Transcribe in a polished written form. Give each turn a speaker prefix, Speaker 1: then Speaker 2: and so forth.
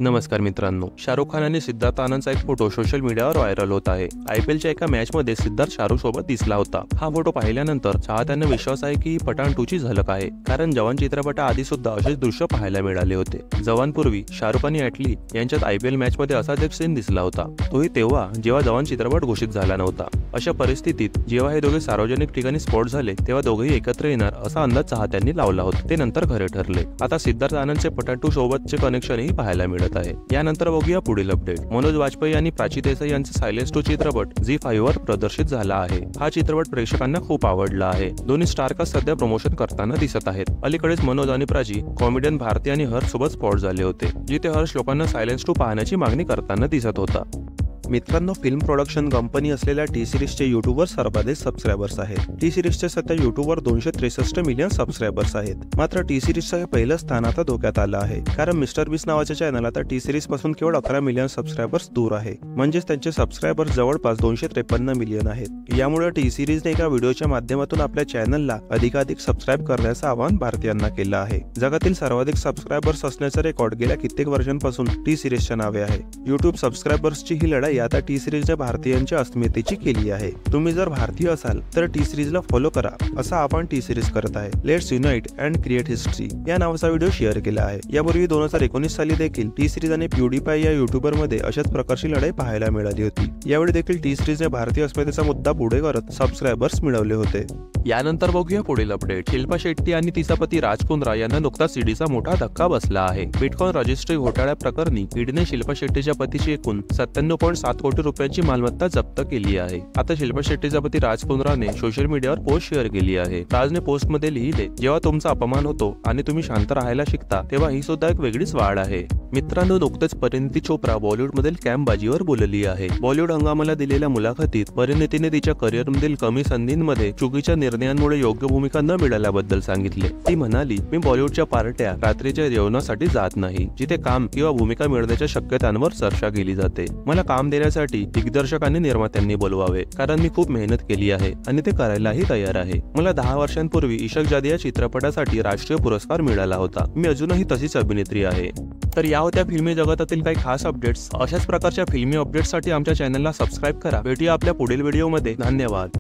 Speaker 1: नमस्कार मित्रांनो, शाहरुख खान आणि सिद्धार्थ आनंदचा एक फोटो सोशल मीडियावर व्हायरल होत आहे। आयपीएलच्या एका मॅचमध्ये सिद्धार्थ शाहरुख सोबत दिसला होता। हा फोटो पाहिल्यानंतर चाहत्यांना विश्वास आहे की पठाण 2 ची झलक आहे, कारण जवान चित्रपटाआधी सुद्धा असेच दृश्य पाहायला मिळाले होते। जवानपूर्वी शाहरुख आणि ॲटली यांच्यात आयपीएल मॅचमध्ये असाच एक सीन दिसला होता, तोही तेव्हा जेव्हा जवान चित्रपट घोषित झाला नव्हता। अशा परिस्थितीत जेव्हा हे दोघे सार्वजनिक ठिकाणी स्पॉट झाले तेव्हा दोघेही एकत्र येणार असा अंदाज चाहत्यांनी लावला होता। ते नंतर खरे ठरले। आता सिद्धार्थ आनंदचे पठाण 2 सोबतचे कनेक्शनही पाहायला मिळत आहे। यानंतर बघूया पुढील अपडेट। मनोज वाजपेयी आणि प्राची देसाई यांचा सायलेन्स 2 चित्रपट झी5 वर प्रदर्शित झाला आहे। हा चित्रपट प्रेक्षकांना खूप आवडला आहे। दोन्ही स्टारकास्ट सध्या प्रमोशन करताना दिसत आहेत। अलीकडेच मनोज आणि प्राची कॉमेडियन भारती आणि हर्ष सोबत स्पॉट झाले होते, जिथे हर्ष लोकांना सायलेन्स 2 पाहण्याची मागणी करताना दिसत होता। मित्रांनो, फिल्म प्रोडक्शन कंपनी असलेल्या टी सिरीजचे यूट्यूबवर सर्वाधिक सबस्क्रायबर्स आहेत। टी सिरीजचे सध्या यूट्यूबवर 263 मिलियन सबस्क्रायबर्स आहेत। मात्र टी सिरीजचं हे पहिलं स्थान आता धोक्यात आलं आहे, कारण मिस्टर बीस्ट नावाच्या चॅनल आता टी सिरीज पासून केवळ 11 मिलियन सबस्क्रायबर्स दूर आहे। म्हणजेच त्यांचे सबस्क्रायबर्स जवळपास 253 मिलियन आहेत। यामुळे टी सिरीजने एका व्हिडिओच्या माध्यमातून आपल्या चॅनलला अधिकाधिक सबस्क्राईब करण्याचं आवाहन भारतीयांना केलं आहे। जगातील सर्वाधिक सबस्क्रायबर्स असण्याचा रेकॉर्ड गेल्या कित्येक वर्षांपासून टी सिरीजच्या नावे आहे। यूट्यूब सबस्क्रायबर्सची ही लढाई आता टी सिरीजने भारतीयांच्या अस्मितेची केली आहे। तुम्ही जर भारतीय असाल तर टी सिरीजला फॉलो करा, असं आपण टी सिरीज करत आहे। Let's unite and create history या नावाचा व्हिडिओ शेअर केला आहे। यापूर्वी 2019 साली देखील टी सिरीज आणि प्यूडीपाई या युट्यूबरमध्ये अशाच प्रकारची लढाई पाहायला मिळाली होती। यावेळी देखील टी सिरीजने भारतीय अस्मितेचा मुद्दा पुढे करत सबस्क्रायबर्स मिळवले होते। यानंतर बघूया पुढील अपडेट। शिल्पा शेट्टी आणि तिचा पती राज कुंद्रा यांना नुकताच ईडीचा मोठा धक्का बसला आहे। बिटकॉइन रजिस्ट्री घोटाळ्या प्रकरणी ईडीने शिल्पा शेट्टीच्या पतीची एकूण 97.7 कोटी रुपयांची मालमत्ता जप्त केली आहे। आता शिल्पा शेट्टीचा पती राज कुंद्राने सोशल मीडियावर पोस्ट शेअर केली आहे। राजने पोस्टमध्ये लिहिले, जेव्हा तुमचा अपमान होतो आणि तुम्ही शांत राहायला शिकता तेव्हा ही सुद्धा एक वेगळीच वाढ आहे। मित्रांनो, नुकतेच परिणीती चोप्रा बॉलिवूडमधील कॅम्पबाजीवर बोलली आहे। बॉलिवूड हंगामाला दिलेल्या मुलाखतीत परिणीतीने तिच्या करिअरमधील कमी संधींमध्ये चुकीच्या निर्णयांमुळे योग्य भूमिका न मिळाल्याबद्दल सांगितले। ती म्हणाली, मी बॉलिवूडच्या पार्ट्या रात्रीच्या जेवणासाठी जात नाही, जिथे काम किंवा भूमिका मिळण्याच्या शक्यतांवर चर्चा केली जाते। मला काम देण्यासाठी दिग्दर्शक आणि निर्मात्यांनी बोलवावे, कारण मी खूप मेहनत केली आहे आणि ते करायलाही तयार आहे। मला 10 वर्षांपूर्वी इश्क जादी या चित्रपटासाठी राष्ट्रीय पुरस्कार मिळाला होता। मी अजूनही तशीच अभिनेत्री आहे। तर या होत्या फिल्मी जगतातील काही खास अपडेट्स। अशाच प्रकारच्या फिल्मी अपडेट्ससाठी आमच्या चॅनलला सबस्क्राईब करा। भेटूया आपल्या पुढील व्हिडिओमध्ये। धन्यवाद।